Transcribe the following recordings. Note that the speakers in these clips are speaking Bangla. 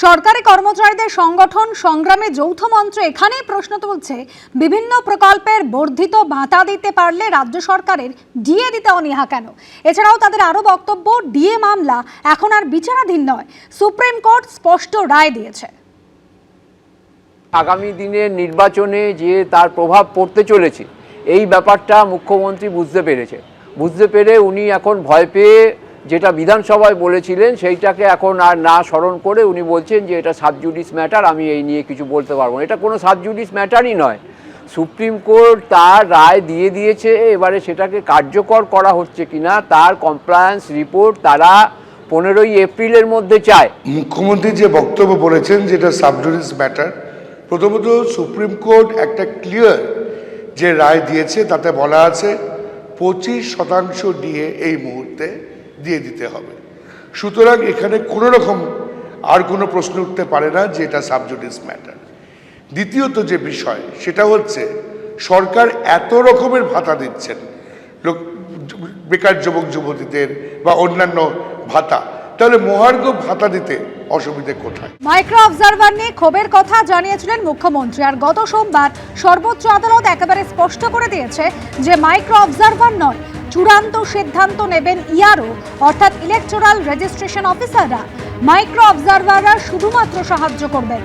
সরকারি কর্মচারীদের সংগঠন সংগ্রামে যৌথ মঞ্চ এখানেই প্রশ্ন তুলছে, বিভিন্ন প্রকল্পের বর্ধিত ভাতা দিতে পারলে রাজ্য সরকারের ডিএ দিতে অনীহা কেন? এছাড়াও তাদের আরও বক্তব্য, ডিএ মামলা এখন আর বিচারাধীন নয়, সুপ্রিম কোর্ট স্পষ্ট রায় দিয়েছে। আগামী দিনের নির্বাচনে যে তার প্রভাব পড়তে চলেছে এই ব্যাপারটা মুখ্যমন্ত্রী বুঝতে পেরে উনি এখন ভয় পেয়ে যেটা বিধানসভায় বলেছিলেন সেইটাকে এখন আর না স্মরণ করে উনি বলছেন যে এটা সাব জুডিস ম্যাটার, আমি এই নিয়ে কিছু বলতে পারবো না। এটা কোনো সাব জুডিস ম্যাটারই নয়। সুপ্রিম কোর্ট তার রায় দিয়ে দিয়েছে, এবারে সেটাকে কার্যকর করা হচ্ছে কিনা তার কমপ্লায়েন্স রিপোর্ট তারা 15ই এপ্রিলের মধ্যে চায়। মুখ্যমন্ত্রী যে বক্তব্য বলেছেন যেটা সাব জুডিস ম্যাটার, প্রথমত সুপ্রিম কোর্ট একটা ক্লিয়ার যে রায় দিয়েছে তাতে বলা আছে 25% ডিএ এই মুহূর্তে দিয়ে দিতে হবে। সুতরাং এখানে কোনো রকম আর কোনো প্রশ্ন উঠতে পারে না যে এটা সাব জুডিস ম্যাটার। দ্বিতীয়ত যে বিষয় সেটা হচ্ছে সরকার এত রকমের ভাতা দিচ্ছেন বেকার যুবক যুবতীদের বা অন্যান্য ভাতা, তাহলে মহার্ঘ ভাতা দিতে অসুবিধে কোথায়? মাইক্রো অবজারভার নিয়ে ক্ষোভের কথা জানিয়েছিলেন মুখ্যমন্ত্রী, আর গত সোমবার সর্বোচ্চ আদালত একেবারে স্পষ্ট করে দিয়েছে যে মাইক্রো অবজারভার নয়, চূড়ান্ত সিদ্ধান্ত নেবেন ইআরও অর্থাৎ ইলেকটোরাল রেজিস্ট্রেশন অফিসাররা। মাইক্রো অবজারভাররা শুধুমাত্র সাহায্য করবেন।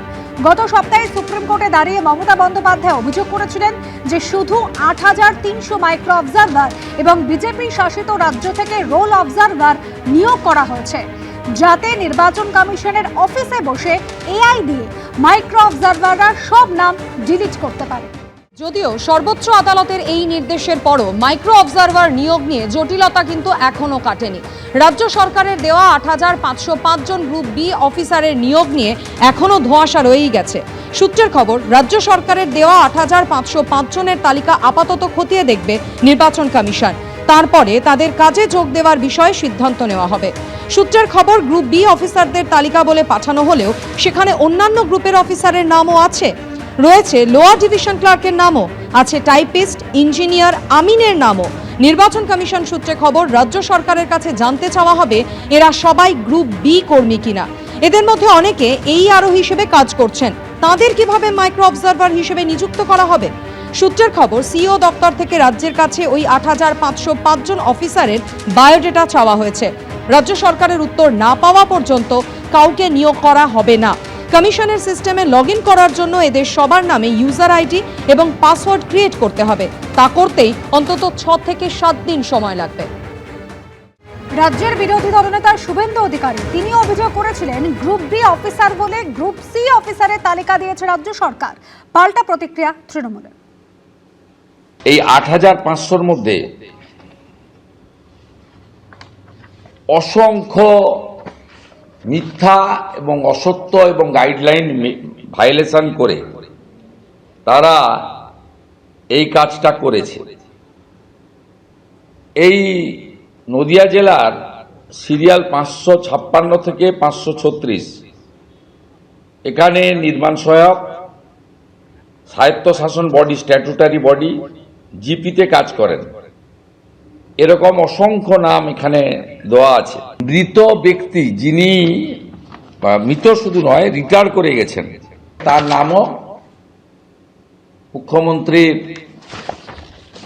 গত সপ্তাহে সুপ্রিম কোর্টে দাঁড়িয়ে মমতা বন্দ্যোপাধ্যায় অভিযোগ করেছিলেন যে শুধু ৮৩০০ মাইক্রো অবজারভার এবং বিজেপি শাসিত রাজ্য থেকে রোল অবজারভার নিয়োগ করা হয়েছে, যাতে নির্বাচন কমিশনের অফিসে বসে এআই দিয়ে মাইক্রো অবজারভাররা সব নাম ডিলিট করতে পারে। যদিও সর্বোচ্চ আদালতের এই নির্দেশের পরও মাইক্রো অবজারভার নিয়োগ নিয়ে জটিলতা কিন্তু এখনও কাটেনি। রাজ্য সরকারের দেওয়া ৮৫০৫ জন গ্রুপ বি অফিসারের নিয়োগ নিয়ে এখনও ধোঁয়াশা রয়েই গেছে। সূত্রের খবর, রাজ্য সরকারের দেওয়া ৮৫০৫ জনের তালিকা আপাতত খতিয়ে দেখবে নির্বাচন কমিশন, তারপরে তাদের কাজে যোগ দেওয়ার বিষয়ে সিদ্ধান্ত নেওয়া হবে। সূত্রের খবর, গ্রুপ বি অফিসারদের তালিকা বলে পাঠানো হলেও সেখানে অন্যান্য গ্রুপের অফিসারের নামও আছে। রয়েছে লোয়ার ডিভিশন ক্লার্কের নামও, আছে টাইপিস্ট, ইঞ্জিনিয়ার, আমিনের নামও। নির্বাচন কমিশন সূত্রে খবর, রাজ্য সরকারের কাছে জানতে চাওয়া হবে এরা সবাই গ্রুপ বি কর্মী কিনা। এদের মধ্যে অনেকে এইআরও হিসেবে কাজ করছেন, তাদের কিভাবে মাইক্রো অবজারভার হিসেবে নিযুক্ত করা হবে? সূত্রের খবর, সিইও দপ্তর থেকে রাজ্যের কাছে ওই ৮৫০৫ জন অফিসারের বায়োডেটা চাওয়া হয়েছে। রাজ্য সরকারের উত্তর না পাওয়া পর্যন্ত কাউকে নিয়োগ করা হবে না। কমিশনের সিস্টেমে লগ ইন করার জন্য এদের সবার নামে ইউজার আইডি এবং পাসওয়ার্ড ক্রিয়েট করতে হবে। তা করতেই অন্তত ৬ থেকে ৭ দিন সময় লাগবে। রাজ্যের বিরোধী দলনেতা শুভেন্দু অধিকারী তিনি অভিযোগ করেছিলেন গ্রুপ বি অফিসার বলে গ্রুপ সি অফিসারের তালিকা দিয়েছে রাজ্য সরকার। পাল্টা প্রতিক্রিয়া তৃণমূলের। এই ৮৫০০-র মধ্যে অসংখ্য মিথ্যা এবং অসত্য এবং গাইডলাইন ভায়োলেশন করে তারা এই কাজটা করেছে। এই নদিয়া জেলার সিরিয়াল ৫৫৬ থেকে ৫৩৬, এখানে নির্মাণ সহায়ক, স্বায়ত্তশাসন বডি, স্ট্যাটুটারি বডি, জিপিতে কাজ করেন, এরকম অসংখ্য নাম এখানে দেওয়া আছে। মৃত ব্যক্তি যিনি মৃত শুধু নয়, রিটায়ার করে গেছেন, তার নামও মুখ্যমন্ত্রীর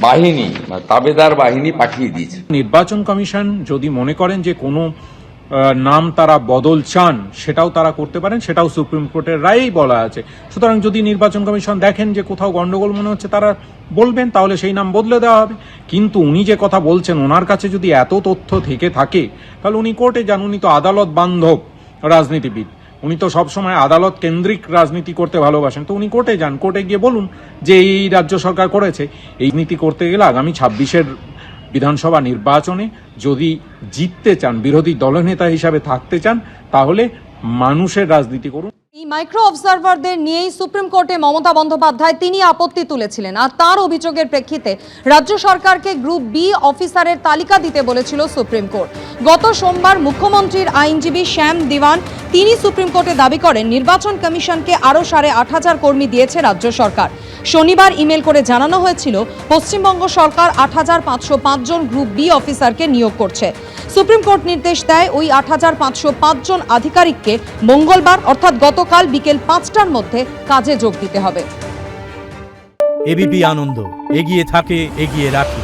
বাহিনী, তাবেদার বাহিনী পাঠিয়ে দিয়েছে। নির্বাচন কমিশন যদি মনে করেন যে কোনো নাম তারা বদল চান, সেটাও তারা করতে পারেন, সেটাও সুপ্রিম কোর্টের রায়েই বলা আছে। সুতরাং যদি নির্বাচন কমিশন দেখেন যে কোথাও গন্ডগোল মনে হচ্ছে, তারা বলবেন, তাহলে সেই নাম বদলে দেওয়া হবে। কিন্তু উনি যে কথা বলছেন, ওনার কাছে যদি এত তথ্য থেকে থাকে, তাহলে উনি কোর্টে যান। উনি তো আদালত বান্ধব রাজনীতিবিদ, উনি তো সবসময় আদালত কেন্দ্রিক রাজনীতি করতে ভালোবাসেন। তো উনি কোর্টে যান, কোর্টে গিয়ে বলুন যে এই রাজ্য সরকার করেছে। এই নীতি করতে গেলে আগামী ২৬-এর বিধানসভা নির্বাচনে যদি জিততে চান, বিরোধী দলনেতা হিসাবে থাকতে চান, তাহলে মানুষের রাজনীতি করুন। এই মাইক্রো অবজারভারদের নিয়েই সুপ্রিম কোর্টে মমতা বন্দ্যোপাধ্যায় তিনি আপত্তি তুলেছিলেন, আর তার অভিযোগের প্রেক্ষিতে রাজ্য সরকারকে গ্রুপ বি অফিসারের তালিকা দিতে বলেছিল সুপ্রিম কোর্ট। গত সোমবার মুখ্যমন্ত্রীর আইনজীবী শ্যাম দিওয়ান তিনি সুপ্রিম কোর্টে দাবি করেন নির্বাচন কমিশনকে আরও ৮৫০০ কর্মী দিয়েছে রাজ্য সরকার। শনিবার ইমেল করে জানানো হয়েছিল পশ্চিমবঙ্গ সরকার ৮৫০৫ জন গ্রুপ বি অফিসারকে নিয়োগ করছে। সুপ্রিম কোর্ট নির্দেশ দেয় ওই ৮৫০৫ জন আধিকারিককে মঙ্গলবার অর্থাৎ গতকাল বিকেল ৫টার মধ্যে কাজে যোগ দিতে হবে। এবিপি আনন্দ, এগিয়ে থাকে, এগিয়ে রাখে।